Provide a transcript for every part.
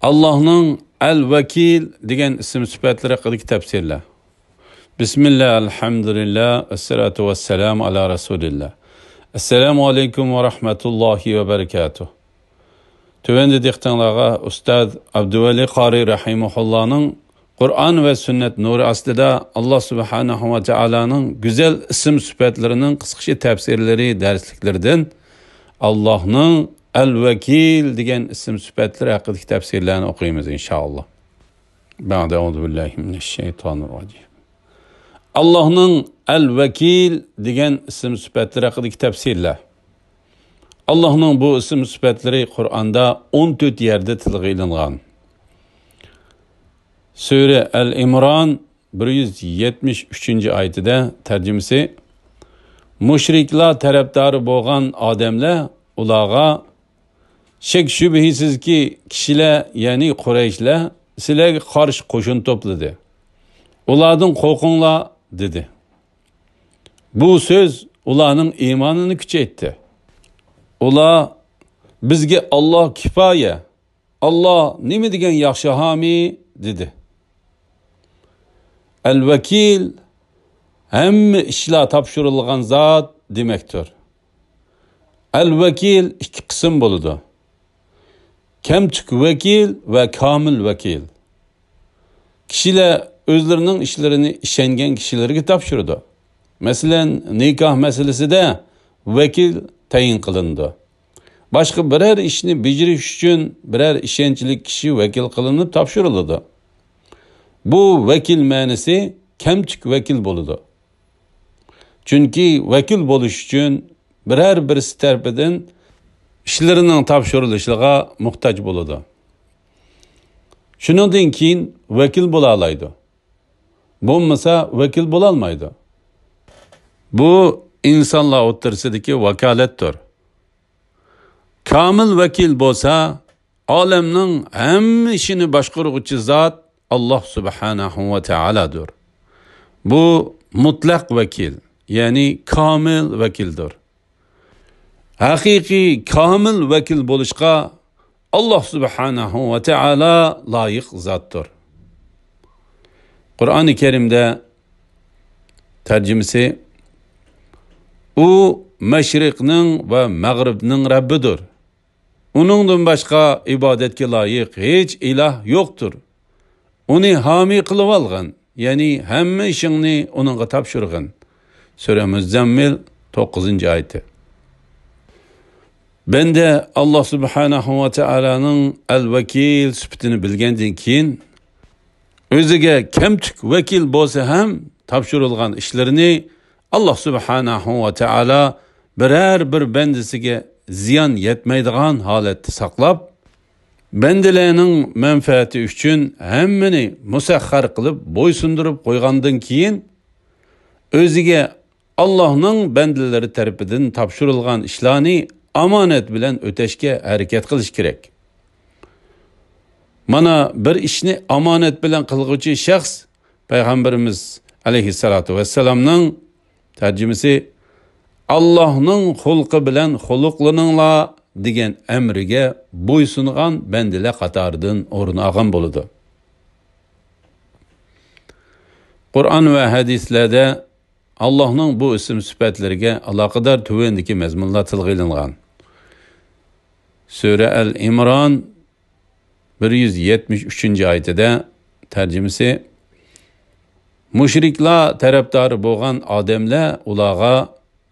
Allah'ın El-Vekil degan ism sifatlari haqidagi tafsirlar. Bismillah, alhamdulillah, esselatu vesselamu ala Resulillah. Assalamu alaikum ve rahmetullahi ve berekatuh. Tövende dehtanlarga Ustad Abduvali Qari Rahimullah'ın Kur'an ve sünnet nuru aslida Allah subhanahu ve Teala'nın güzel isim sıfatlarının kısaca tefsirleri, dersliklerden Allah'ın El-Vekil degan isim sıfatları haqidagi tefsirlerini okuyumuz inşallah. Ba'de euzubillahimineşşeytanirracim. Allah'ın El-Vekil degan isim sıfatları haqidagi tefsirler. Allah'ın bu isim sıfatları Kur'an'da 14 yerde tilga ilingan. Sure El-İmran 173. ayetide tercümesi Müşriklar taraftarı boğan ademler ulağa şek şübhisiz ki kişiler yani Kureyşler sizlerge karşı koşun topladı. Ulardan korkunla dedi. Bu söz ularning imanını küçeytti. Ular bizge Allah kifoya, Allah nima degan yaxshi hami dedi. El-Vekil hamma ishlar topshirilgan zot demektir. El-Vekil iki qism bo'ladi. Kamchuk vekil ve kamil vekil. Kişiler özlerinin işlerini işengen kişilerge topshirdi. Mesela nikah meselesinde vekil tayin qilindi. Başka birer ishni bejirish uchun birer ishonchli kishi vekil qilinib topshiriladi. Bu vekil ma'nosi kamchuk vekil bo'ladi. Chunki vekil bo'lish uchun birer birisi tarafidan ishlarining topshirilishiga muhtoj bo'ladi. Shundan keyin vekil bo'la oladi. Bo'lmasa vekil bo'la olmaydi. Bu insonlar o'rtasidagi vakolatdir. Kamil vekil bo'lsa, olamning hamma ishini boshqaruvchi zot Allah subhanahu ve Teala'dır. Bu mutlaq vekil, yani kamil vekildir. Hakiki kamil vekil bo'lishga Allah subhanahu ve Teala layık zattır. Kur'an-ı Kerim'de tercümesi o meşrikning ve mağribning Rabbidir. Onundan başka ibadetke layık hiç ilah yoktur. Onu hami qılıp alğan, yani hamma ishingni onunğa topshirgan. Sure Müzzemmil 9. ayeti. Ben de Allah subhanahu ve Teala'nın El-Vekil sıfatını bilgenden keyin özüge kamchuk vekil bo'lsa ham topshirilgan ishlarini Allah subhanahu ve Teala birer bir bendisiga ziyon yetmaydigan holatda saqlab, bendilerinin menfaati üçün hammani musaxxar qilib bo'ysundirib qo'ygandan keyin o'ziga Allah'ın bendileri tarafidan topshirilgan ishlarni amanet bilen öteşke hareket qilish kerak. Mana bir ishni amanet bilen qilguvchi shaxs Peygamberimiz aleyhissalatu vesselam'ның tercümesi Allah'ın xulqi bilen xuluqlaninglar degan emriga bo'ysungan bendiler qatoridan o'rin olgan bo'ladi. Kur'an ve hadislerde Allah'ın bu isim sıfatlariga aloqador tuvendiki mazmunlar tilga ilingan. Sure El-İmran 173. ayetide tercümesi Müşriklar taraftarı boğan ademler ulağa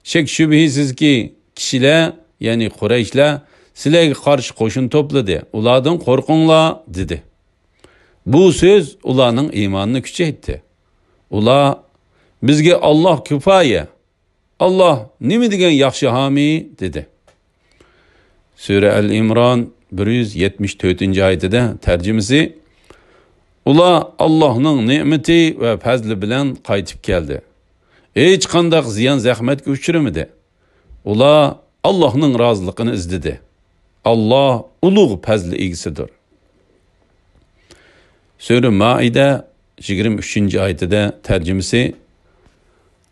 şek şübhisiz ki kişiler yani Kureyşler sizlerge karşı koşun topladı. Ulardan korkunla dedi. Bu söz ularning imanını küçeytti. Ular bizge Allah kifoya, Allah nima degan yaxshi hami dedi. Sure El-İmran 174. ayetide tercümesi ular Allah'ның ni'meti ve fazli bilen qaytib keldi. Hiç qandaq ziyan zahmetga uchramadi. Ular Allah'ның razılıqını izledi. Allah ulug' fazli egisidir. Sure Maide 23. ayetide tercümesi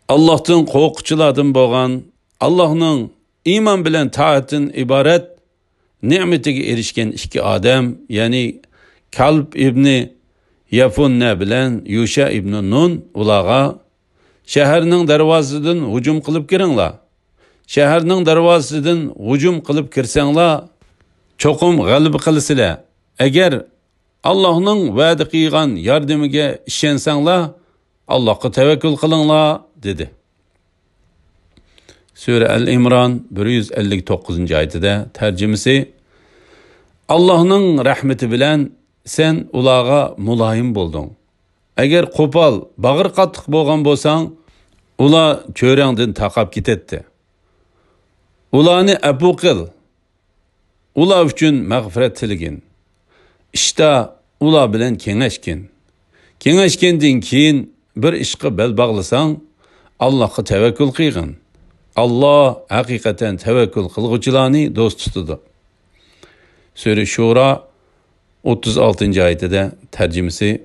Allah'tan korkuculardan boğan, Allah'ның iman bilen taatin ibaret nimetiga erişken iki adam, yani Kalb ibn Yafunna bilan Yusha ibn Nun ularga shaharning darvozasidan hujum qilib kiringlar. Shaharning darvozasidan hujum qilib kirsanglar, cho'qim g'alaba qilasizlar. Agar Allohning va'da qilgan yordamiga ishonsanglar, Allohga tavakkul qilinglar dedi. Sura Al-Imron 159-oyatida tarjimasi: Allohning rahmati bilan sen ularga muloyim bo'lding. Agar qo'pol, bag'ir qattiq bo'lgan bo'lsang, ular cho'rangdan taqab ketadi. Ularni afu qil. Ular uchun mag'firat tilagin. İşte ular bilan kengashgin. Kengashgandan keyin bir ishga bel bog'lasang, Allohga tavakkul qilgin. Alloh haqiqatan tavakkul qilguvchilarni do'st tutadi. Sura Shura 36-oyatida tarjimasi: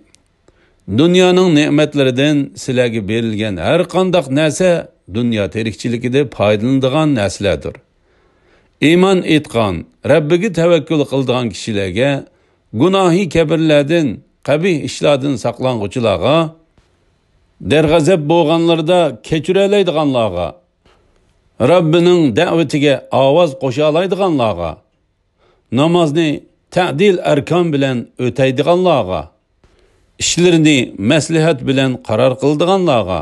Dunyoning ne'matlaridan sizlarga berilgan har qanday narsa dunyo tirikchiligida foydalanadigan narsalardir. Iymon etgan, Rabbiga tavakkul qiladigan kishilarga gunohi kabirlardan, qabih ishlardan saqlanguchilarga, derg'azab bo'lganlarda kechiralaydiganlarga, Rabbining da'vatiga ovoz qo'sha oladiganlarga, namozni ta'dil arkon bilan o'taydiganlarga, ishlarini maslahat bilan qaror qiladiganlarga,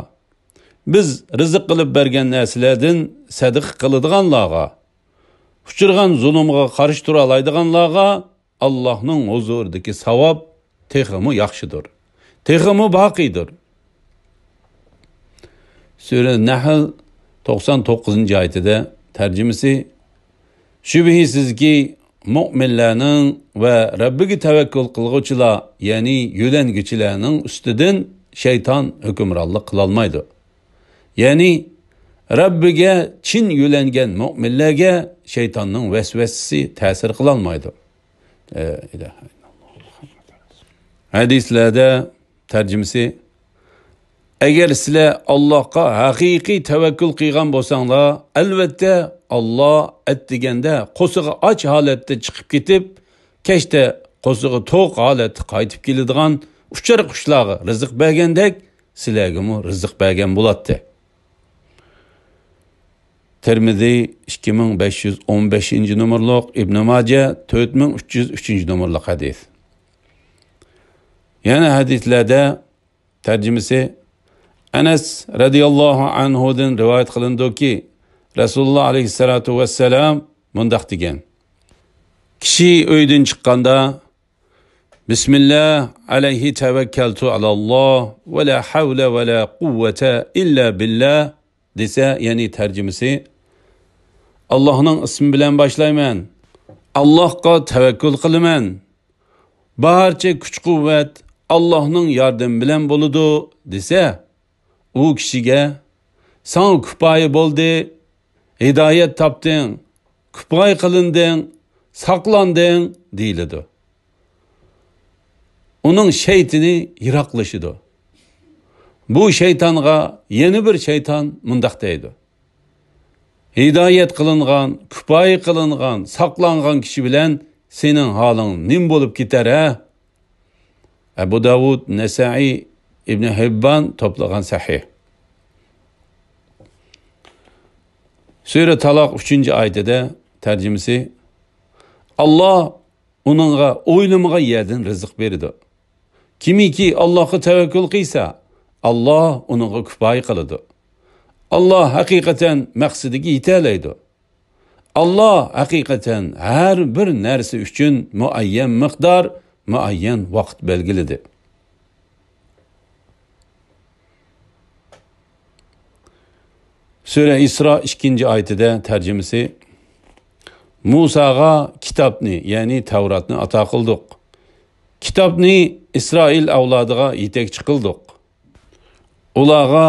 biz rizq qilib bergan narsalardan sadaqa qiladiganlarga, uchirgan zulmga qarshi tura oladiganlarga Allohning huzuridagi savob texmi yaxshidir. Texmi baqidir. Sura Nahl 99-oyatida tarjimasi: Shubhisizki mu'minlarning va Rabbiga tavakkul qilguvchilar, ya'ni yo'llanguchilarning ustidan shayton hukmronlik qila olmaydi. Ya'ni Rabbiga chin yo'langan mu'minlarga shaytonning vasvasasi ta'sir qila olmaydi. Hadislarda tarjimasi: Agar sizlar Allohga haqiqiy tavakkul qilgan bo'lsanglar, albatta Alloh aytganda qo'sig'i och holatda chiqib ketib, kechda qo'sig'i to'q holatda qaytib keladigan uchar qushlarga rizq bergandek, sizlarga rizq bergan bo'ladi. Tirmizi 2515-nomerlik, Ibn Majah 4303-nomerlik hadis. Yana hadislarda tarjimasi: Anas radiyallohu anhudan rivoyat qilindiki, Rasululloh alayhissalatu vassalam mundaq degan: Kishi uydan chiqqanda Bismillah alayhi tavakkaltu alalloh va la havla va la quvvata illa billah desa, ya'ni tarjimasi: Allohning ismi bilan boshlayman. Allohga tavakkul qilaman. Barcha kuch-quvvat Allohning yordami bilan bo'ladi desa, u kishiga sen kifoya bo'ldi, hidoyat topding, kifoya qilinding, saqlanding deyiladi. Uning shaytini yiroqlashidi. Bu shaytonga yana bir shayton mundaq deydi: Hidoyat qilingan, kifoya qilingan, saqlangan kishi bilan sening holing nim bo'lib ketar ha? Abu Davud, Nasai, Ibn Hibban to'plagan sahih. Sura Taloq 3-oyatida tarjimasi: Alloh uningga o'ylamagan yerdan rizq berdi. Kimiki Allohga tavakkul qilsa, Alloh uningga kifoya qiladi. Alloh haqiqatan maqsadiga yetalaydi. Alloh haqiqatan har bir narsa uchun muayyan miqdor, muayyan vaqt belgiladi. Sura Isro 2-oyatida tarjimasi: Musaga kitobni, ya'ni Tavratni ato qildik. Kitobni Isroil avlodiga yetakchi qildik. Ularga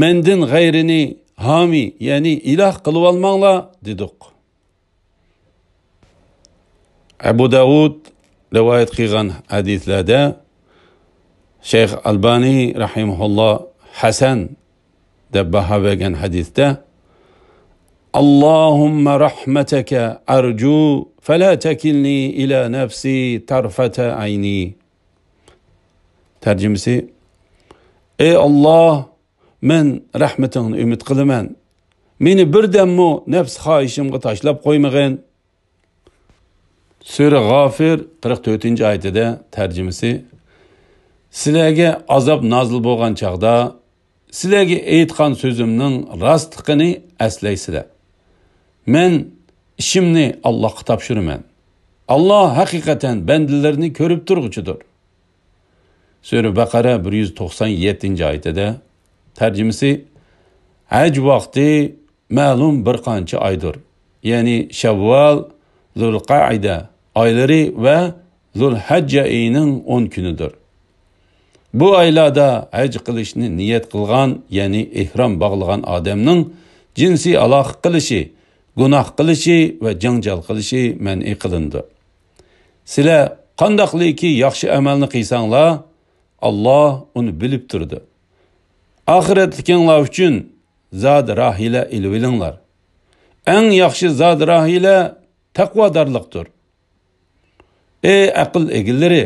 mendan g'ayrini hami, ya'ni iloh qilib olmanglar dedik. Abu Davud rivoyat qilgan hadislarda Shayx Albani rahimahulloh Hasan deb baho bergan hadisda Allahümme rahmeteke arju fela tekilni ila nefsi tarfete ayni. Tercümesi: Ey Allah, men rahmetini ümit kılıman. Meni birdemmo nefs xohishimga tashlab qo'ymag'in. Sura G'ofir 44-oyatida tarjimasi: Sizlarga azob nozil bo'lgan chaqda sizlarga aytgan so'zimning rostligini eslaysizlar. Men ishimni Allohga topshiraman. Alloh haqiqatan bandalarni ko'rib turg'uchidir. Sura Baqara 197-oyatida tarjimasi: Haj vaqti ma'lum bir qancha oydir. Ya'ni Shavval, Zulqa'ida oylari va Zulhajja oyining 10 kunidir. Bu oylarda haj qilishni niyat qilgan, ya'ni ihrom bog'lagan odamning jinsiy aloqa qilishi, gunoh qilishi va janjal qilishi man'i qilindi. Sizlar qandoqliki yaxshi amalni qilsanglar, Alloh uni bilib turdi. Oxiratlikinglar uchun zod rahila ilvilinglar. Eng yaxshi zod rahila taqvodorlikdir. Ey aql egillari,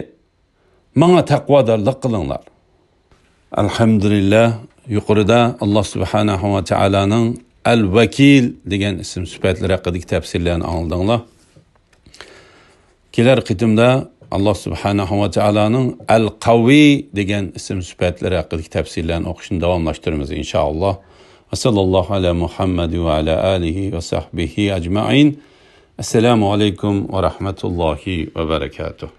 mana taqvodorlik qilinglar. Alhamdulillah, yuqorida Alloh subhanahu va taolaning Al-Vakil degan ism sifatlari haqidagi tafsirlarni angladinglar. Kelar qitimda Allah subhanahu wa ta'alaning Al-Qawi degan ism sifatlari haqidagi tafsirlarni o'qishni davomlashtiramiz inshaalloh. Va sallallohu ala Muhammad va ala alihi va sahbihi ajma'in. Assalomu alaykum va rahmatullohi va barakatuh.